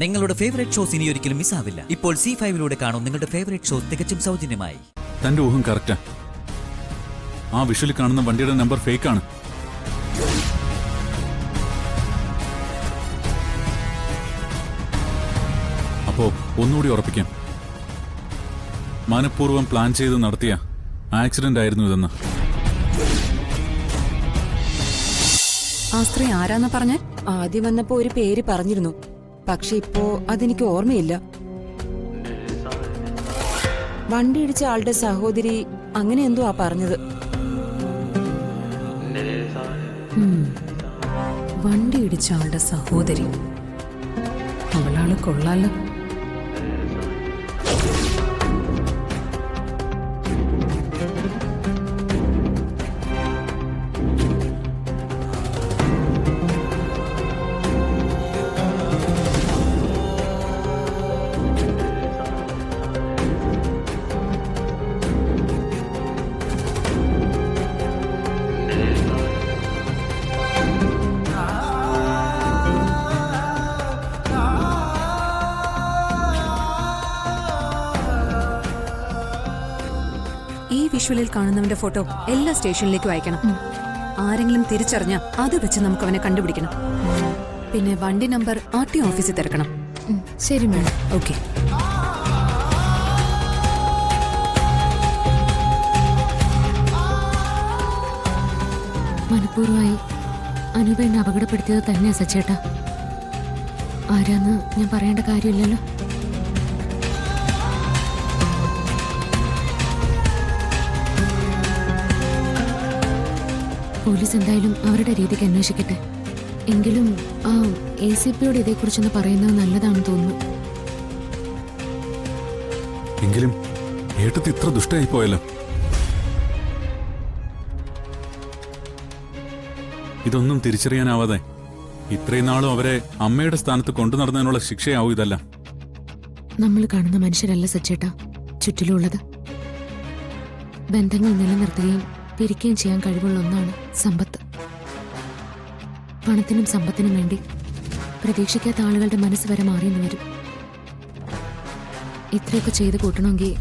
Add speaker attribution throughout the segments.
Speaker 1: നിങ്ങളുടെ favourite shows ഇനി ഒരിക്കലും മിസ്സാവില്ല. ഇപ്പോൾ C5 കാണും നിങ്ങളുടെ ഫേവറേറ്റ് ഷോസ് തികച്ചും സൗജന്യമായി.
Speaker 2: തന്റെ ഊഹം കറക്റ്റാ. ആ വിഷ്വലിൽ കാണുന്ന വണ്ടിയുടെ നമ്പർ ഫേക്ക് ആണ്. അപ്പോ ഒന്നുകൂടി ഉറപ്പിക്കാം, മനഃപൂർവ്വം പ്ലാൻ ചെയ്ത് നടത്തിയ ആക്സിഡന്റ് ആയിരുന്നു ഇതെന്ന്.
Speaker 3: ആ സ്ത്രീ ആരാന്ന് പറഞ്ഞ?
Speaker 4: ആദ്യം വന്നപ്പോ ഒരു പേര് പറഞ്ഞിരുന്നു, പക്ഷെ ഇപ്പോ അതെനിക്ക് ഓർമ്മയില്ല. വണ്ടി ഇടിച്ച ആളുടെ സഹോദരി അങ്ങനെ എന്തോ ആ പറഞ്ഞത്.
Speaker 3: വണ്ടി ഇടിച്ച ആളുടെ സഹോദരി, അവളാള് കൊള്ളാലോ. ഈ വിഷ്വലിൽ കാണുന്നവന്റെ ഫോട്ടോ എല്ലാ സ്റ്റേഷനിലേക്കും അയക്കണം. ആരെങ്കിലും തിരിച്ചറിഞ്ഞാ അത് വെച്ച് നമുക്ക് അവനെ കണ്ടുപിടിക്കണം. പിന്നെ വണ്ടി നമ്പർ RTO ഓഫീസിൽ തിരക്കണം.
Speaker 5: ശരി മാഡം.
Speaker 3: ഓക്കെ.
Speaker 5: മനഃപൂർവ്വമായി അനൂപ എന്നെ അപകടപ്പെടുത്തിയത് തന്നെയാ സച്ചേട്ടാ. ആരാന്ന് ഞാൻ പറയേണ്ട കാര്യമില്ലല്ലോ. പോലീസ് എന്തായാലും അവരുടെ രീതിക്ക് അന്വേഷിക്കട്ടെ. എങ്കിലും ആ ACPയോട് ഇതേക്കുറിച്ചൊന്ന് പറയുന്നത് നല്ലതാണെന്ന് തോന്നുന്നു.
Speaker 2: എങ്കിലും ഏട്ടത്തി ഇത്ര ദുഷ്ടയായി പോയല്ലോ. ഇതൊന്നും തിരിച്ചറിയാനാവാതെ ഇത്രയും നാളും അവരെ അമ്മയുടെ സ്ഥാനത്ത് കൊണ്ടു നടന്നതിനുള്ള ശിക്ഷയാവും ഇതല്ല.
Speaker 5: നമ്മൾ കാണുന്ന മനുഷ്യരല്ല സച്ചേട്ടാ ചുറ്റിലുള്ളത്. ബന്ധങ്ങൾ നിലനിർത്തുകയും പിരിക്കുകയും ചെയ്യാൻ കഴിവുള്ള ഒന്നാണ് സമ്പത്ത്. പണത്തിനും സമ്പത്തിനും വേണ്ടി പ്രതീക്ഷിക്കാത്ത ആളുകളുടെ മനസ്സ് വരെ മാറിയെന്ന് വരും. ഇത്രയൊക്കെ ചെയ്ത് കൂട്ടണമെങ്കിൽ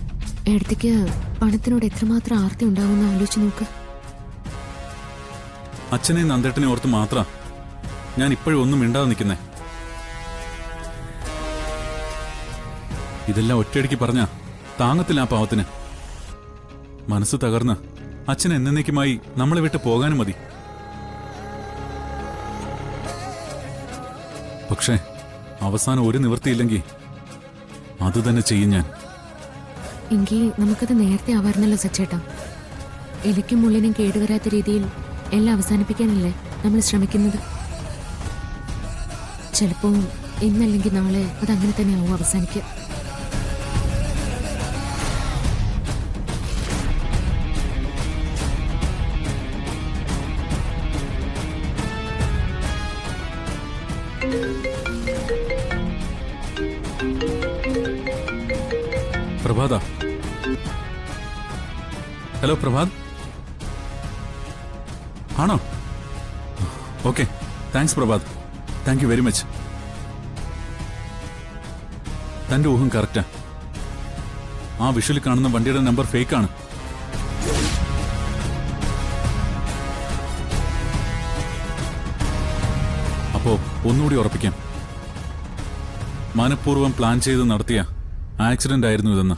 Speaker 5: ഏടത്തേക്ക് പണത്തിനോട് എത്രമാത്രം ആർത്തി ഉണ്ടാവുമെന്ന് ആലോചിച്ച് നോക്ക്.
Speaker 2: അച്ഛനെയും നന്ദേട്ടനെ ഓർത്ത് മാത്രം ഞാൻ ഇപ്പോഴും ഒന്നും മിണ്ടാതെ നിൽക്കുന്നേ. ഇതെല്ലാം ഒറ്റയടിക്ക് പറഞ്ഞ താങ്ങത്തില്ല ആ പാവത്തിന്. മനസ്സ് തകർന്ന് അച്ഛൻ എന്നേക്കുമായി നമ്മളെ വിട്ട് പോകാനും മതി. പക്ഷേ അവസാനം ഒരു നിവൃത്തിയില്ലെങ്കിൽ അതുതന്നെ ചെയ്യും ഞാൻ.
Speaker 5: എങ്കിൽ നമുക്കത് നേരത്തെ ആവാറുന്നല്ലോ സച്ചേട്ടാ. എലിക്കും മുള്ളിനും കേടുവരാത്ത രീതിയിൽ എല്ലാം അവസാനിപ്പിക്കാനല്ലേ നമ്മൾ ശ്രമിക്കുന്നത്. ചിലപ്പോൾ ഇന്നല്ലെങ്കിൽ നാളെ അതങ്ങനെ തന്നെ ആവും അവസാനിക്കുക.
Speaker 2: പ്രഭാത. ഹലോ പ്രഭാത്. ആണോ? Okay, thanks Prabhat. Thank you very much. തന്റെ ഊഹം കറക്റ്റാ. ആ വിഷ്വലിൽ കാണുന്ന വണ്ടിയുടെ നമ്പർ ഫേക്ക് ആണ്. അപ്പോ ഒന്നുകൂടി ഉറപ്പിക്കാം, മനഃപൂർവ്വം പ്ലാൻ ചെയ്ത് നടത്തിയ ആക്സിഡന്റ് ആയിരുന്നു ഇതെന്ന്.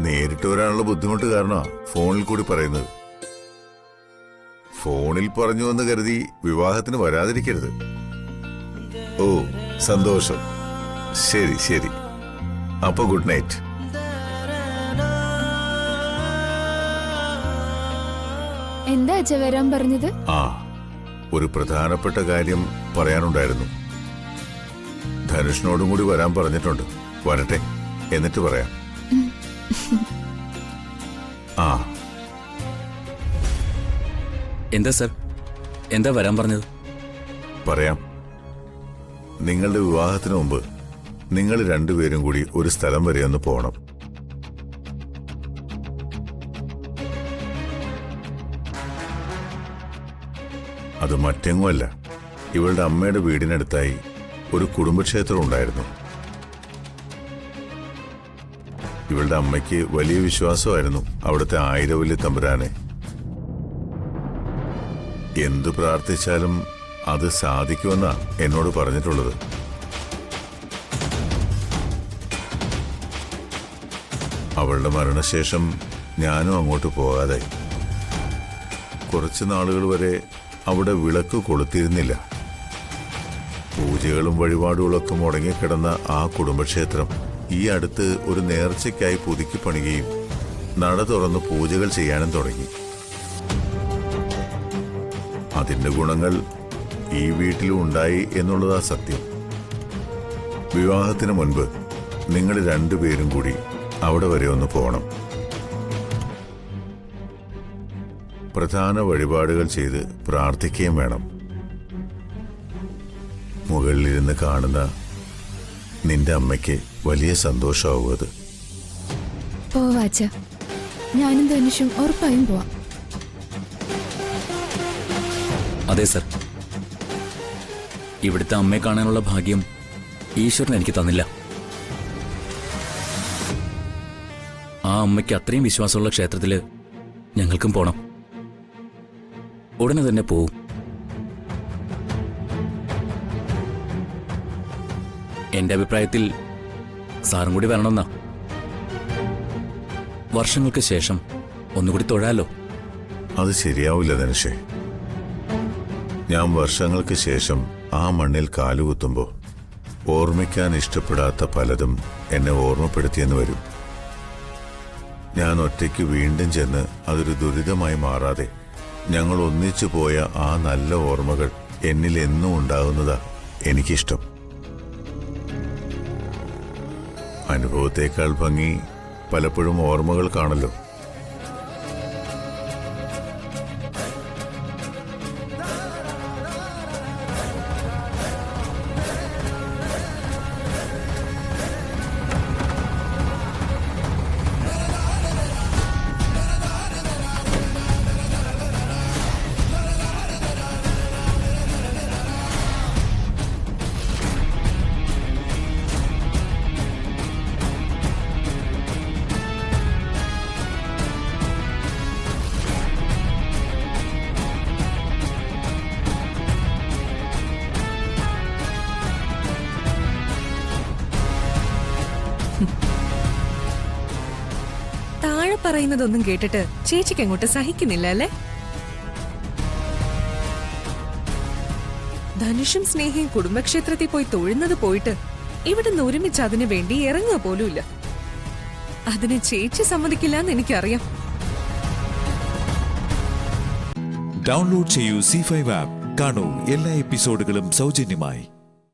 Speaker 6: നേരിട്ട് വരാനുള്ള ബുദ്ധിമുട്ട് കാരണമാണ് ഫോണിൽ കൂടി പറയുന്നത്. ഫോണിൽ പറഞ്ഞു എന്ന് കരുതി വിവാഹത്തിന് വരാതിരിക്കരുത്. ഓ സന്തോഷം. ശരി ശരി, അപ്പൊ ഗുഡ് നൈറ്റ്.
Speaker 5: എന്താ അച്ഛ വരാൻ പറഞ്ഞത്?
Speaker 6: ആ, ഒരു പ്രധാനപ്പെട്ട കാര്യം പറയാനുണ്ടായിരുന്നു. ധനുഷിനോടും കൂടി വരാൻ പറഞ്ഞിട്ടുണ്ട്. വരട്ടെ, എന്നിട്ട് പറയാം. ആ
Speaker 7: എന്താ സർ, എന്താ വരാൻ പറഞ്ഞത്?
Speaker 6: പറയാം. നിങ്ങളുടെ വിവാഹത്തിന് മുമ്പ് നിങ്ങൾ രണ്ടുപേരും കൂടി ഒരു സ്ഥലം വരെ ഒന്ന് പോകണം. അത് മറ്റെങ്ങുമല്ല, ഇവളുടെ അമ്മയുടെ വീടിനടുത്തായി ഒരു കുടുംബക്ഷേത്രം ഉണ്ടായിരുന്നു. ഇവളുടെ അമ്മയ്ക്ക് വലിയ വിശ്വാസമായിരുന്നു അവിടുത്തെ ആയിരവല്ലി തമ്പുരാനെ. എന്തു പ്രാർത്ഥിച്ചാലും അത് സാധിക്കുമെന്നാ എന്നോട് പറഞ്ഞിട്ടുള്ളത്. അവളുടെ മരണശേഷം ഞാനും അങ്ങോട്ട് പോകാതെ കുറച്ച് നാളുകൾ വരെ അവിടെ വിളക്ക് കൊളുത്തിരുന്നില്ല. പൂജകളും വഴിപാടുകളൊക്കെ മുടങ്ങിക്കിടന്ന ആ കുടുംബക്ഷേത്രം ഈ അടുത്ത് ഒരു നേർച്ചയ്ക്കായി പുതുക്കി പണിയുകയും നട തുറന്ന് പൂജകൾ ചെയ്യാനും തുടങ്ങി. അതിന്റെ ഗുണങ്ങൾ ഈ വീട്ടിലും ഉണ്ടായി എന്നുള്ളതാ സത്യം. വിവാഹത്തിന് മുൻപ് നിങ്ങൾ രണ്ടുപേരും കൂടി അവിടെ വരെ ഒന്ന് പോകണം. പ്രധാന വഴിപാടുകൾ ചെയ്ത് പ്രാർത്ഥിക്കുകയും വേണം. മുകളിലിരുന്ന് കാണുന്ന നിന്റെ അമ്മയ്ക്ക് വലിയ സന്തോഷമാവും അത്.
Speaker 8: പോവാച്ച, ഞാനും ധനുഷും ഉറപ്പായും പോവാം.
Speaker 7: അതെ സർ, ഇവിടുത്തെ അമ്മയെ കാണാനുള്ള ഭാഗ്യം ഈശ്വരൻ എനിക്ക് തന്നില്ല. ആ അമ്മയ്ക്ക് അത്രയും വിശ്വാസമുള്ള ക്ഷേത്രത്തില് ഞങ്ങൾക്കും പോണം. ഉടനെ തന്നെ പോവും. എന്റെ അഭിപ്രായത്തിൽ സാറും കൂടി വരണമെന്നാ. വർഷങ്ങൾക്ക് ശേഷം ഒന്നുകൂടി തൊഴാലോ.
Speaker 6: അത് ശരിയാവില്ല ധനുഷേ. ഞാൻ വർഷങ്ങൾക്ക് ശേഷം ആ മണ്ണിൽ കാലുകുത്തുമ്പോൾ ഓർമ്മിക്കാൻ ഇഷ്ടപ്പെടാത്ത പലതും എന്നെ ഓർമ്മപ്പെടുത്തിയെന്ന് വരും. ഞാൻ ഒറ്റയ്ക്ക് വീണ്ടും ചെന്ന് അതൊരു ദുരിതമായി മാറാതെ ഞങ്ങൾ ഒന്നിച്ചു പോയ ആ നല്ല ഓർമ്മകൾ എന്നിൽ എന്നും ഉണ്ടാകുന്നതാ എനിക്കിഷ്ടം. അനുഭവത്തേക്കാൾ ഭംഗി പലപ്പോഴും ഓർമ്മകൾ കാണല്ലോ.
Speaker 3: താഴെ പറയുന്നതൊന്നും കേട്ടിട്ട് ചേച്ചിക്ക് അങ്ങോട്ട് സഹിക്കുന്നില്ല അല്ലേ? ധനുഷും സ്നേഹയും കുടുംബക്ഷേത്രത്തിൽ പോയി തൊഴുന്നത് പോയിട്ട് ഇവിടുന്ന് ഒരുമിച്ച് അതിനു വേണ്ടി ഇറങ്ങുക പോലുമില്ല. അതിന് ചേച്ചി സമ്മതിക്കില്ല എന്ന് എനിക്കറിയാം.
Speaker 9: ഡൗൺലോഡ് ചെയ്യൂ C5 ആപ്പ്. കാണൂ എല്ലാ എപ്പിസോഡുകളും സൗജന്യമായി.